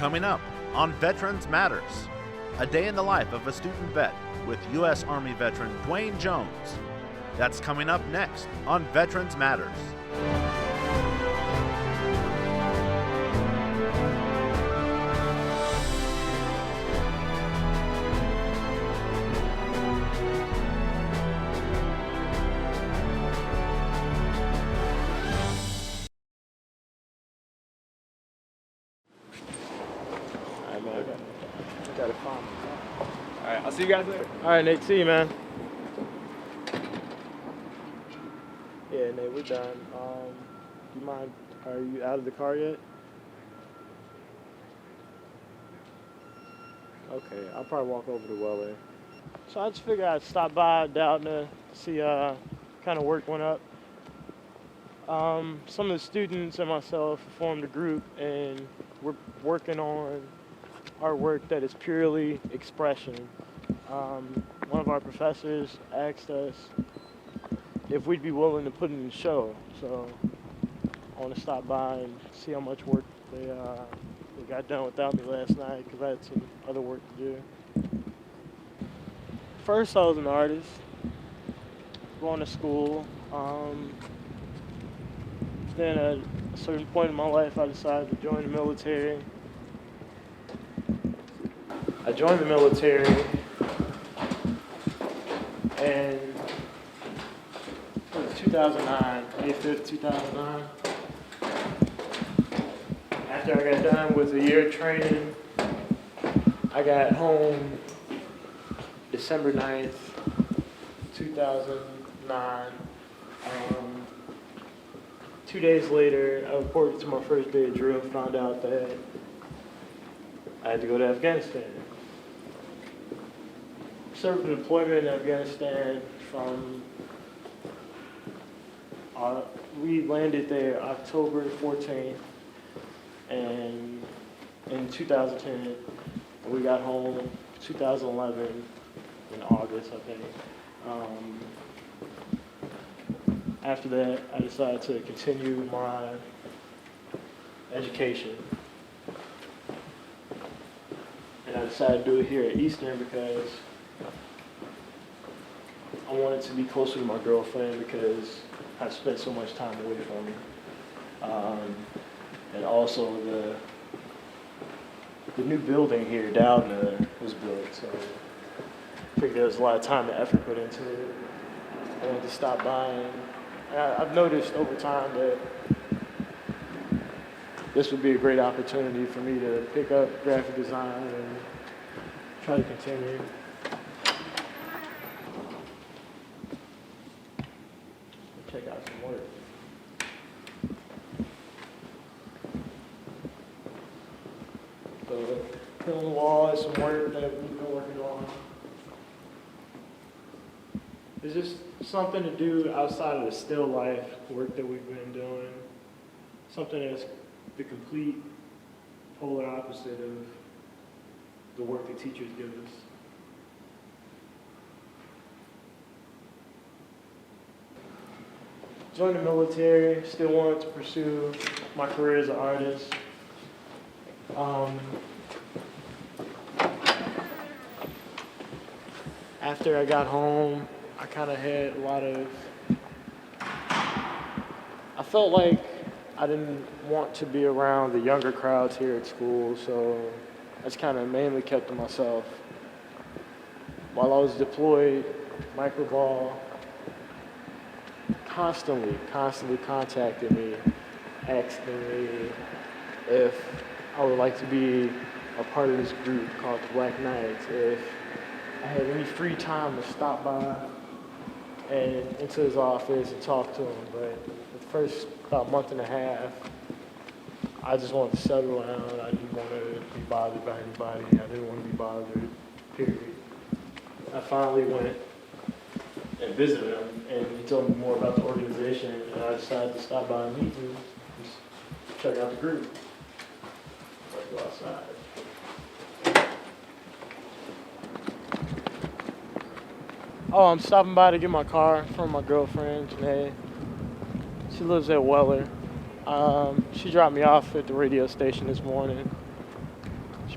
Coming up on Veterans Matters, a day in the life of a student vet with U.S. Army veteran Dwayne Jones. That's coming up next on Veterans Matters. Alright, I'll see you guys later. Alright, Nate, see you, man. Yeah, Nate, we're done. Do you mind, are you out of the car yet? Okay, I'll probably walk over to Weller. So I just figured I'd stop by Doubting to see kind of work went up. Some of the students and myself formed a group, and we're working on artwork that is purely expression. One of our professors asked us if we'd be willing to put it in the show, so I want to stop by and see how much work they got done without me last night, because I had some other work to do. First, I was an artist, going to school. Then at a certain point in my life, I decided to join the military. I joined the military, and it was 2009, May 5th, 2009. After I got done with a year of training, I got home December 9th, 2009. 2 days later, I reported to my first day of drill and found out that I had to go to Afghanistan. Served an deployment in Afghanistan from, we landed there October 14th and in 2010, and we got home 2011 in August, I think. After that, I decided to continue my education. And I decided to do it here at Eastern because I wanted to be closer to my girlfriend, because I've spent so much time away from her. And also the new building here, Doubting, was built, so I figured there was a lot of time and effort put into it. I wanted to stop by, and I've noticed over time that this would be a great opportunity for me to pick up graphic design and try to continue. Check out some work. So, here on the wall is some work that we've been working on. It's just something to do outside of the still life work that we've been doing. Something that's the complete polar opposite of the work the teachers give us. Joined the military, still wanted to pursue my career as an artist. After I got home, I kind of had a lot of, I felt like I didn't want to be around the younger crowds here at school, so I just kind of mainly kept to myself. While I was deployed, Microball constantly contacted me, asking me if I would like to be a part of this group called the Black Knights, if I had any free time to stop by and into his office and talk to him. But the first about month and a half, I just wanted to settle down. I didn't want to be bothered by anybody. I didn't want to be bothered, period. I finally went and visited him, and he told me more about the organization, and I decided to stop by and meet him, just check out the group. Let's go outside. Oh, I'm stopping by to get my car from my girlfriend, Janae. She lives at Weller. She dropped me off at the radio station this morning.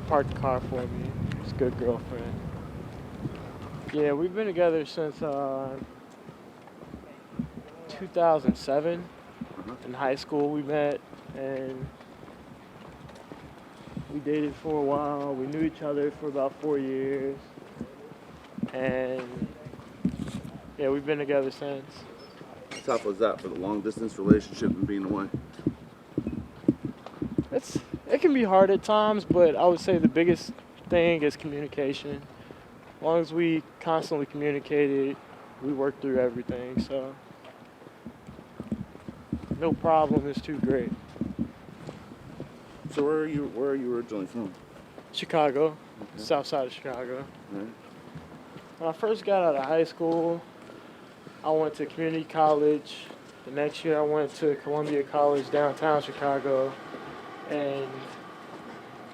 parked the car for me. She's a good girlfriend. Yeah, we've been together since 2007. In high school we met, and we dated for a while. We knew each other for about 4 years, and yeah, we've been together since. How tough was that for the long distance relationship and being away? It can be hard at times, but I would say the biggest thing is communication. As long as we constantly communicated, we worked through everything, so no problem is too great. So where are you originally from? Chicago, Okay. south side of Chicago. Right. When I first got out of high school, I went to community college. The next year I went to Columbia College downtown Chicago. And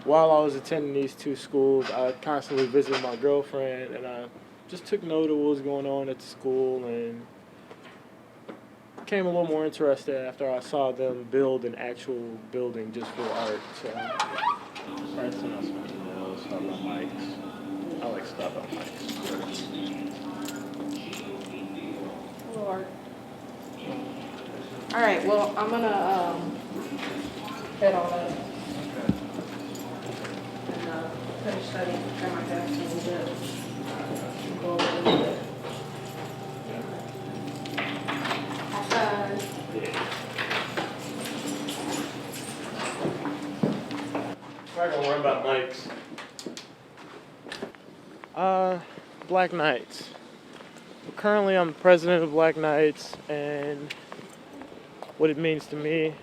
while I was attending these two schools, I constantly visited my girlfriend, and I just took note of what was going on at the school and became a little more interested after I saw them build an actual building just for art. So pricing on some emails, stuff on mics. I like stuff on mics. Lord. All right, well, I'm gonna head on up and finish studying, try my best a little bit. Go over a little bit. Have fun. I'm not gonna worry about mics. Black Knights. Currently, I'm the president of Black Knights, and what it means to me,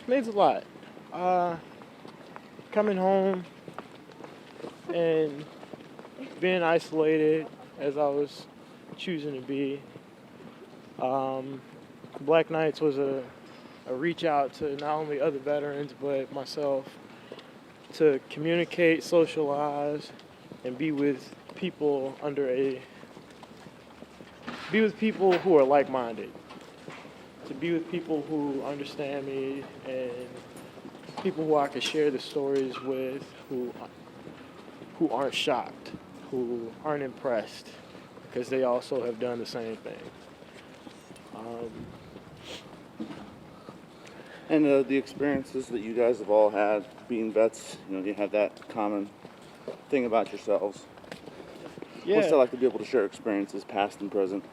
it means a lot. Coming home and being isolated as I was choosing to be. Black Knights was a reach out to not only other veterans but myself to communicate, socialize, and be with people who are like-minded, to be with people who understand me and people who I can share the stories with, who aren't shocked, who aren't impressed, because they also have done the same thing. And the experiences that you guys have all had being vets, you have that common thing about yourselves. Yeah, What's it like to be able to share experiences, past and present?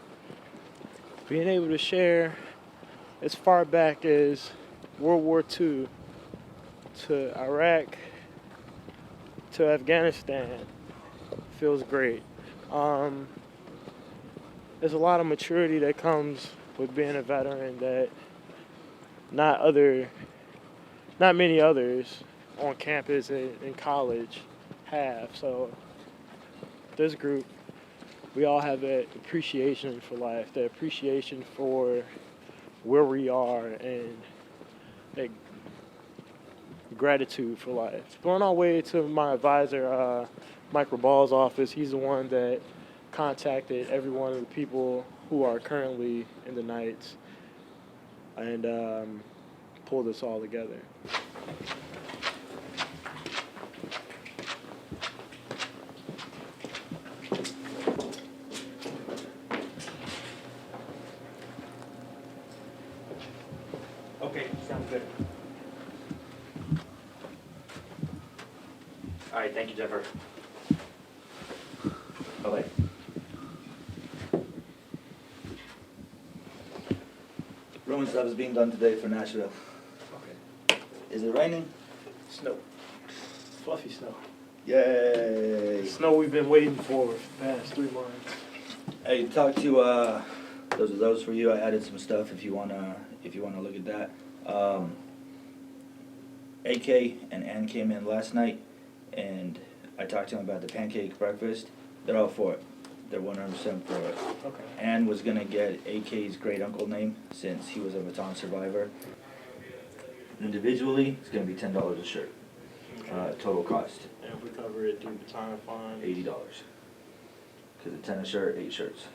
being able to share as far back as World War II to Iraq to Afghanistan feels great. There's a lot of maturity that comes with being a veteran that not many others on campus and in college have. So this group, we all have that appreciation for life, that appreciation for where we are, and that gratitude for life. We're on our way to my advisor, Mike Rabal's office. He's the one that contacted every one of the people who are currently in the Knights and pulled us all together. Okay, sounds good. All right, thank you, Jennifer. Bye-bye. Roman stuff is being done today for Nashville. Okay. Is it raining? Snow. Fluffy snow. Yay! Snow we've been waiting for the past 3 months. Hey, talk to those for you. I added some stuff if you wanna look at that. AK and Ann came in last night, and I talked to them about the pancake breakfast. They're all for it. They're 100% for it. Okay. Ann was gonna get AK's great uncle name since he was a baton survivor. Individually, it's gonna be $10 a shirt. Total cost And if we cover it through the time fund, $80. Because it's 10 a shirt, 8 shirts.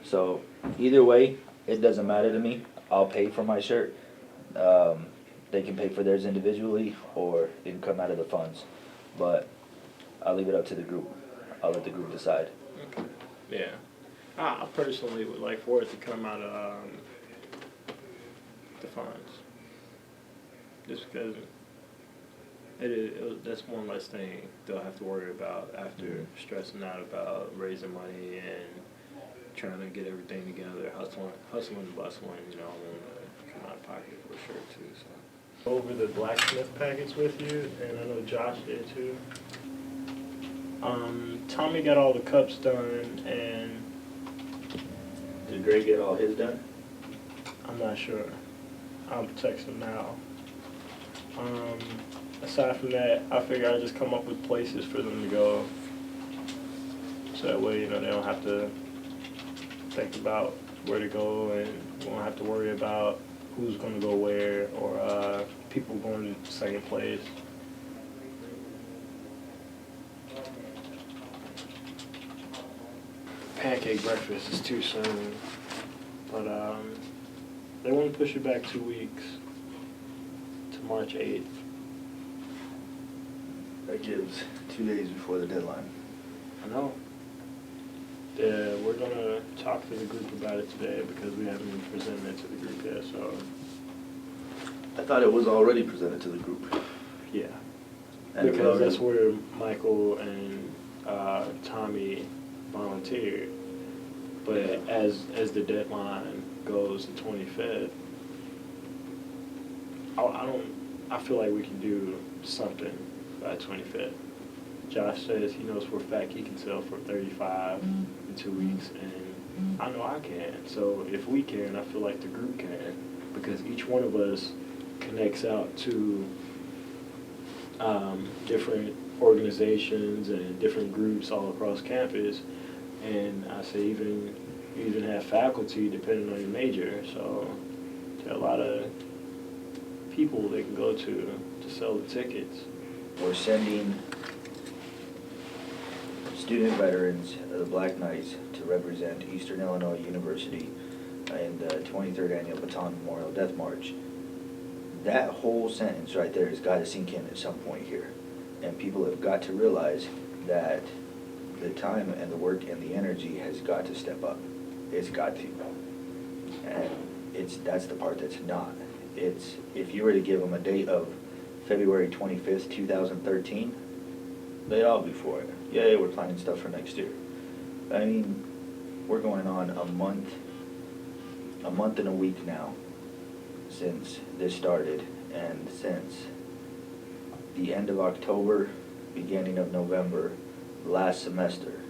So either way, it doesn't matter to me. I'll pay for my shirt. they can pay for theirs individually, or it can come out of the funds. But I'll leave it up to the group. I'll let the group decide. Okay. Yeah. I personally would like for it to come out of the funds. Just because that's one less thing they'll have to worry about after stressing out about raising money and trying to get everything together, hustling and bustling, you know, and come out of pocket for sure too. So over the blacksmith packets with you, and I know Josh did too. Tommy got all the cups done, and Did Greg get all his done? I'm not sure. I'll text him now. Aside from that, I figure I'll just come up with places for them to go. So that way, you know, they don't have to think about where to go, and won't have to worry about who's going to go where, or people going to second place. Pancake breakfast is too soon, but they want to push it back 2 weeks to March 8th. That gives 2 days before the deadline. I know. Yeah, we're gonna talk to the group about it today because we haven't even presented it to the group yet, so. I thought it was already presented to the group. Yeah. And it was Because that's already- where Michael and Tommy volunteered. But as the deadline goes the 25th, I feel like we can do something by 25th. Josh says he knows for a fact he can sell for 35 in 2 weeks, and I know I can. So if we can, I feel like the group can, because each one of us connects out to different organizations and different groups all across campus. And I say you even have faculty depending on your major. So there are a lot of people they can go to sell the tickets. We're sending student veterans of the Black Knights to represent Eastern Illinois University in the 23rd Annual Baton Memorial Death March. That whole sentence right there has got to sink in at some point here. And people have got to realize that the time and the work and the energy has got to step up. It's got to. And that's the part that's not. It's, if you were to give them a date of February 25th, 2013, they'd all be for it. Yeah, we're planning stuff for next year. I mean, we're going on a month and a week now since this started, and since the end of October, beginning of November, last semester,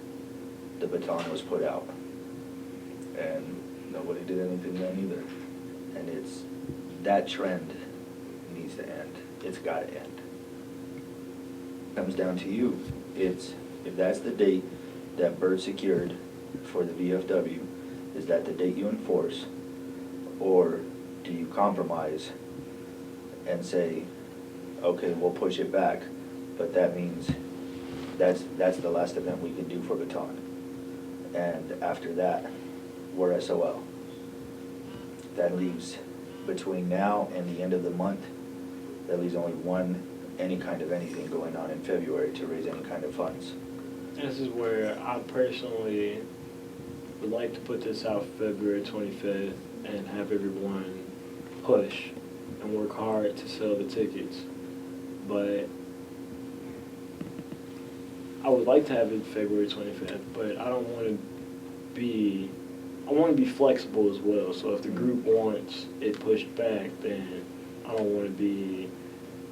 the baton was put out. And nobody did anything then either. And that trend needs to end. It's got to end. Comes down to you. If that's the date that Bert secured for the VFW, is that the date you enforce? Or do you compromise and say, okay, we'll push it back, but that means that's the last event we can do for baton. And after that, we're SOL. That leaves, between now and the end of the month, that leaves only any kind of anything going on in February to raise any kind of funds. This is where I personally would like to put this out February 25th and have everyone push and work hard to sell the tickets. But I would like to have it February 25th, but I want to be flexible as well. So if the group wants it pushed back, then I don't want to be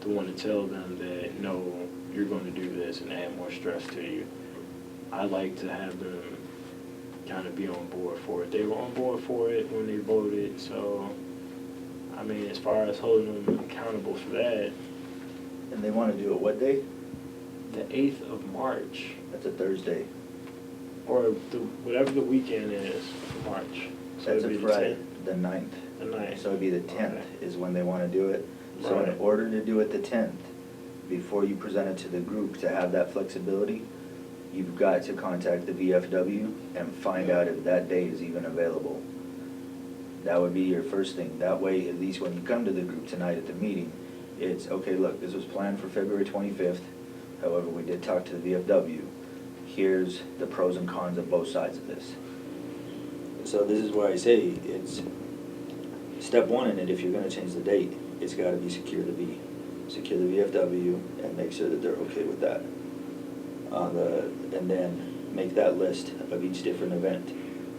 the one to tell them that, no, you're going to do this and add more stress to you. I like to have them kind of be on board for it. They were on board for it when they voted, so, I mean, as far as holding them accountable for that. And they want to do it what day? The 8th of March, That's a Thursday. or whatever the weekend is for March. So That's it'd a be Friday, the 9th. The 9th. So it'd be the 10th Okay. is when they want to do it. So Right. in order to do it the 10th, before you present it to the group to have that flexibility, you've got to contact the VFW and find out if that day is even available. That would be your first thing. That way, at least when you come to the group tonight at the meeting, it's, okay, look, this was planned for February 25th. However, we did talk to the VFW. Here's the pros and cons of both sides of this. So this is why I say it's step one in it. If you're gonna change the date, it's gotta be secure the VFW and make sure that they're okay with that. And then make that list of each different event.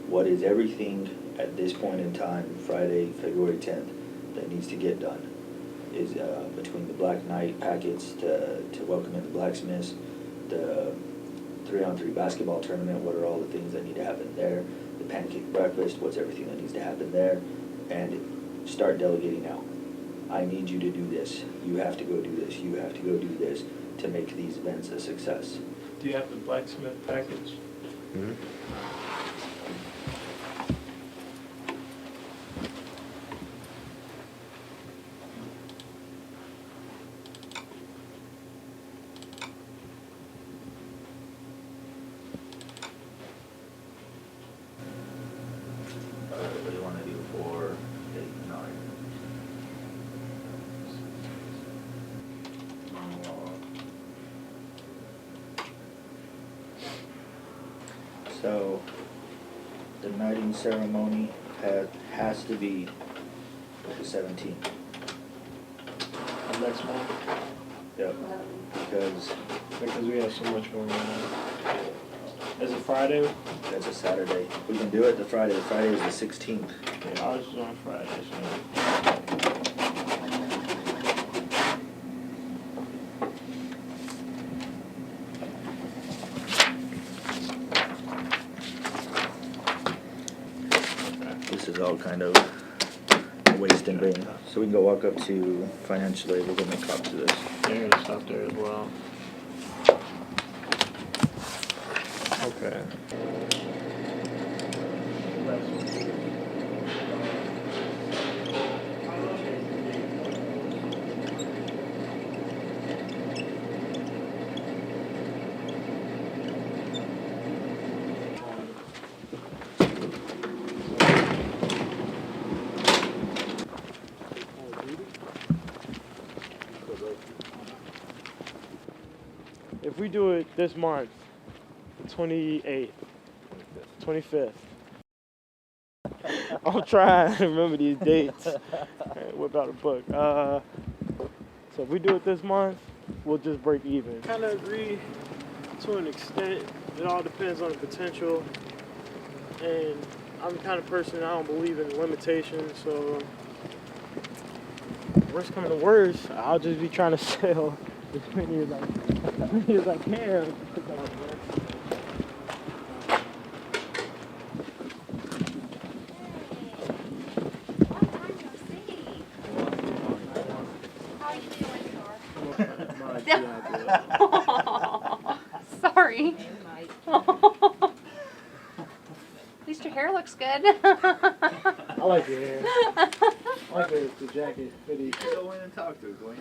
What is everything at this point in time, Friday, February 10th, that needs to get done? Is between the Black Knight packets to welcome in the blacksmiths, the 3-on-3 basketball tournament, what are all the things that need to happen there? The pancake breakfast, what's everything that needs to happen there? And start delegating out. I need you to do this. You have to go do this. You have to go do this to make these events a success. Do you have the blacksmith package? Mm-hmm. What do you want to do for 8 and 9? So, the knighting ceremony has to be the 17th. Next month? Yep. Because Because we have so much going on. Is it Friday? that's a Saturday. We can do it the Friday. The Friday is the 16th. Yeah, ours is on Friday, so. This is all kind of waste and vain. So we can go walk up to financial aid. We'll go make copies of this. There's stuff there as well. Okay. If we do it this month, the 28th, 25th. I'm trying to remember these dates. Whip out a book. So if we do it this month, we'll just break even. Kind of agree to an extent. It all depends on the potential. And I'm the kind of person, I don't believe in limitations, so worst coming to worst, I'll just be trying to sell as many as I can. Sorry. At least your hair looks good. I like your hair. I like the jacket hoodie. Go in and talk to her, Dwayne.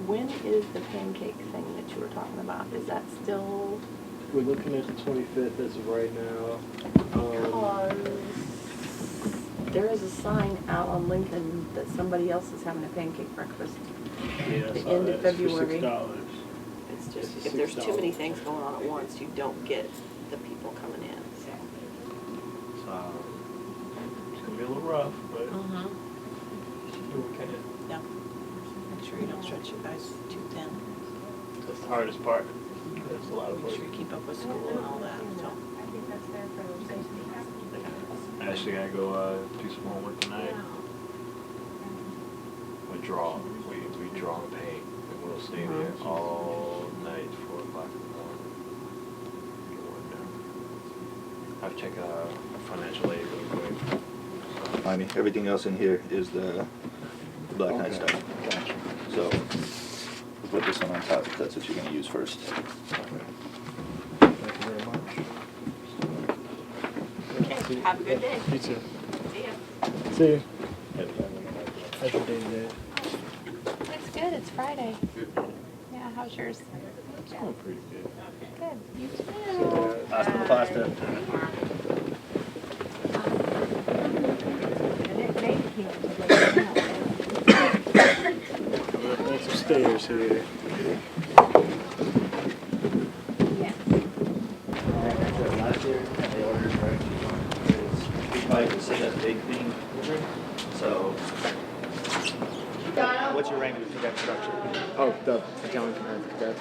When is the pancake thing that you were talking about? Is that still? We're looking at the 25th as of right now. Because there is a sign out on Lincoln that somebody else is having a pancake breakfast. Yeah, The end of February. For $6. It's just, It's if there's too many $6. things going on at once, you don't get the people coming in, so. So, it's gonna be a little rough, but Mm-hmm. we can. Yeah. Make sure you don't stretch you guys too thin. That's the hardest part. There's a lot of Make work. sure you keep up with school and all that, so. I actually gotta go do some homework tonight. We draw. We draw and paint, and we'll stay there all night, 4 o'clock in the morning. Get work done. I've checked financial aid really quick. So. I mean, everything else in here is the Black Knight Okay. stuff. Gotcha. So we'll put this one on top if that's what you're gonna use first. Thank you very much. Okay, have a good day. You too. See ya. See you. How's your day today? It's good. It's Friday. Yeah. How's yours? It's going pretty good. Good. You too. Hasta la pasta. We're up on some stairs here. Last year, the orders were actually we probably consider that a big thing. So, what's your rank with cadet production? Oh, the battalion commander, cadet.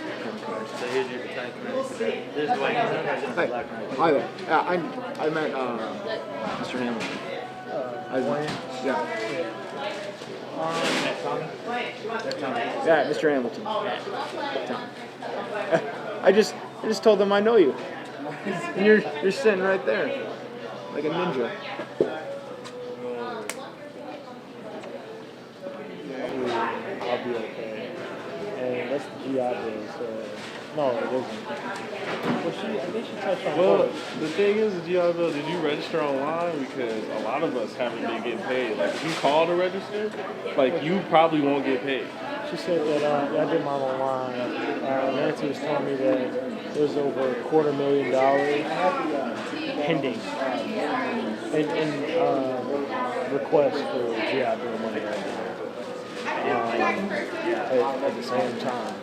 So here's your battalion commander cadet. This is Dwayne, this is Hey, Black Knight. hi there. I met Mr. Hamilton. Yeah. Yeah, Mr. Hamilton. I just told them I know you. And you're sitting right there, like a ninja. I'll be okay. And that's the GI Bill, so no, it isn't. Well, I think she touched on Well, both. the thing is, the GI Bill, did you register online? Because a lot of us haven't been getting paid. Like, if you call to register, like, you probably won't get paid. She said that I did mine online. Nancy was telling me that there's over $250,000 pending in requests for GI Bill money right now. At the same time.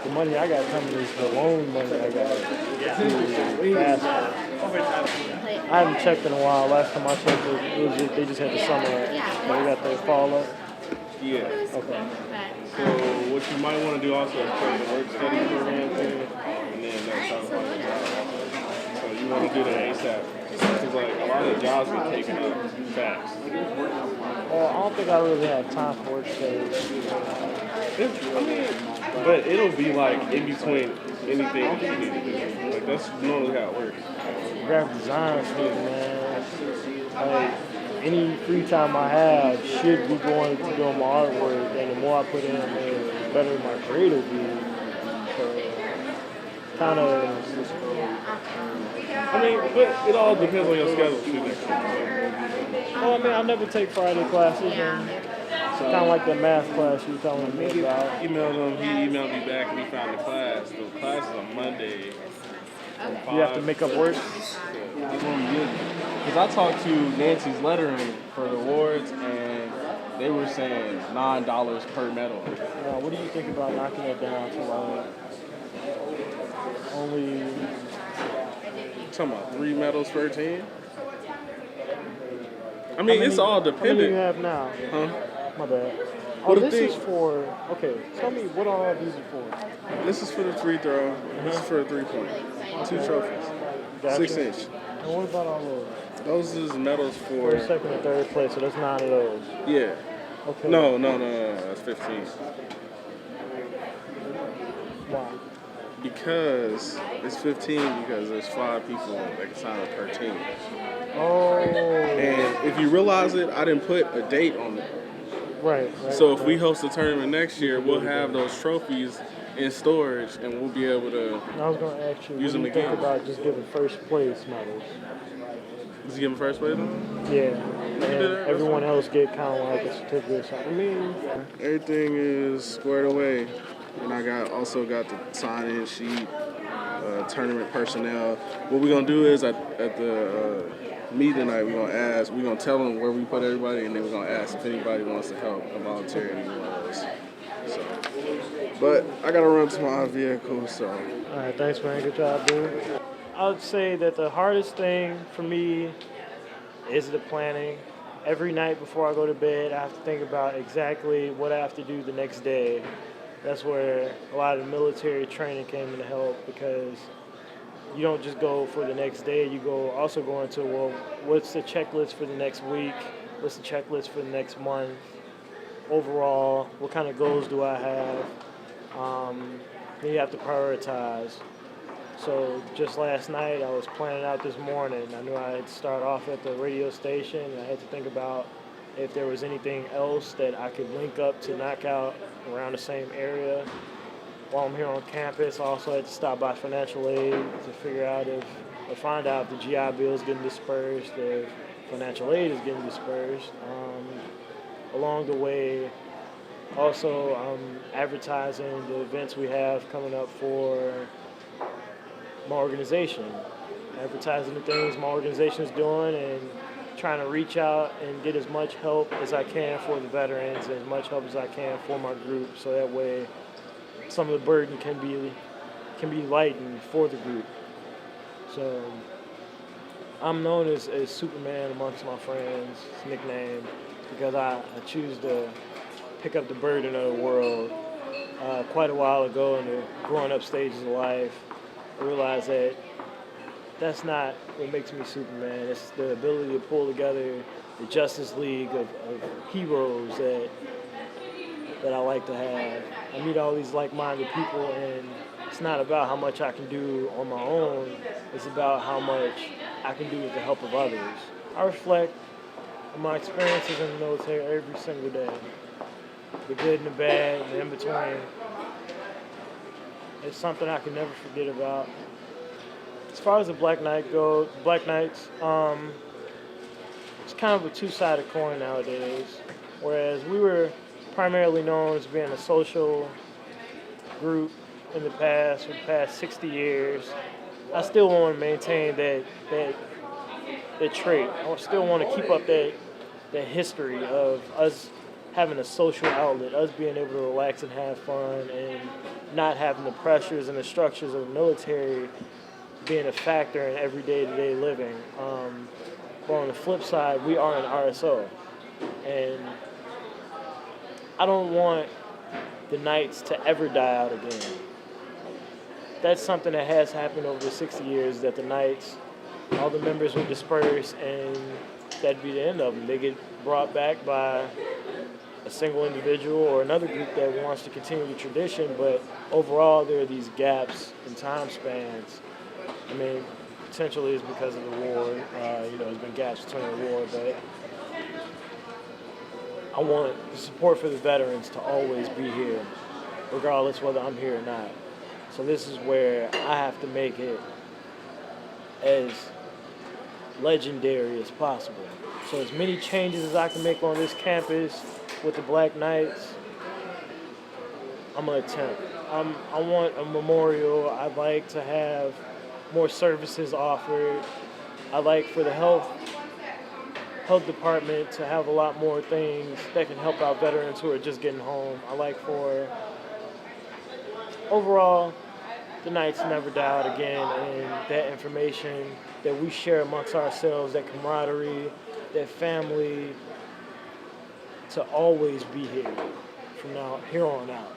The money I got coming is the loan money I got through Fast. I haven't checked in a while. Last time I checked, they just had the summer. They got their fall up. Yeah. Okay. So what you might want to do also is put the work study program thing, and then that's how to So you want to do that ASAP. Because, like, a lot of jobs get taken up fast. Well, I don't think I really have time for work studies. But it'll be, like, in between anything that you need to do. Like, that's normally how it works. Graphic design stuff, man. Like, any free time I have should be going to doing my artwork, and the more I put in, the better my grade will be. So, kind of. I mean, but it all depends on your schedule, too. Well, I mean, I never take Friday classes, and it's kind of like the math class you were telling me about. Emailed him, he emailed me back, and he found the class. The class is on Monday. You have to make up work. Because I talked to Nancy's lettering for the awards, and they were saying $9 per medal. Now, what do you think about knocking it down to like only? Talking about 3 medals per team? I mean, it's all How many dependent. you have now? Huh? My bad. Oh, Well, the this thing- is for. Okay, tell me what all these are for. This is for the free throw. This is for a 3-point. 2 trophies. Gotcha. 6-inch. And what about all those? Those is medals for. First, second, and third place. So that's 9 of those. Yeah. Okay. No. That's 15. Wow. Because it's 15 because there's 5 people that can sign up per team. Oh. And if you realize it, I didn't put a date on it. Right. So if we host a tournament next year, we'll have those trophies in storage and we'll be able to I was going to ask you, use what them do you think again. about just giving first place medals? Just give them first place. Yeah. And everyone else get kind of like a certificate or something. I mean, Everything is squared away. And I also got the sign-in sheet, tournament personnel. What we're going to do is at the meeting tonight, we're going to tell them where we put everybody, and then we're going to ask if anybody wants to help and volunteer any one of us. So, but I got to run to my vehicle, so. all right, thanks, man. Good job, dude. I would say that the hardest thing for me is the planning. Every night before I go to bed, I have to think about exactly what I have to do the next day. That's where a lot of the military training came into help, because you don't just go for the next day. You also go into, well, what's the checklist for the next week? What's the checklist for the next month? Overall, what kind of goals do I have? Then you have to prioritize. So just last night, I was planning out this morning. I knew I had to start off at the radio station. I had to think about if there was anything else that I could link up to knock out around the same area. While I'm here on campus, I also had to stop by financial aid to figure out or find out if the GI Bill is getting dispersed, if financial aid is getting dispersed. Along the way, Also, I'm advertising the events we have coming up for my organization, advertising the things my organization is doing, and trying to reach out and get as much help as I can for the veterans, and as much help as I can for my group, so that way some of the burden can be lightened for the group. So I'm known as Superman amongst my friends, nickname, because I choose to pick up the burden of the world. Quite a while ago in the growing up stages of life, I realized that that's not what makes me Superman. It's the ability to pull together the Justice League of heroes that I like to have. I meet all these like-minded people, and it's not about how much I can do on my own. It's about how much I can do with the help of others. I reflect on my experiences in the military every single day, the good and the bad and the in-between. It's something I can never forget about. As far as the Black Knights, it's kind of a two-sided coin nowadays. Whereas we were primarily known as being a social group in the past, for the past 60 years, I still want to maintain that trait. I still want to keep up that history of us having a social outlet, us being able to relax and have fun, and not having the pressures and the structures of the military being a factor in everyday to-day living. But on the flip side, we are an RSO, and I don't want the Knights to ever die out again. That's something that has happened over the 60 years, that the Knights, all the members would disperse, and that'd be the end of them. They get brought back by a single individual or another group that wants to continue the tradition, but overall there are these gaps in time spans. I mean, potentially it's because of the war, there's been gaps between the war, but I want the support for the veterans to always be here, regardless whether I'm here or not. So this is where I have to make it as legendary as possible. So as many changes as I can make on this campus with the Black Knights, I'm gonna attempt. I want a memorial. I'd like to have more services offered. I'd like for the health department to have a lot more things that can help out veterans who are just getting home. I like for overall the Knights never die out again, and that information that we share amongst ourselves, that camaraderie, that family, to always be here from here on out.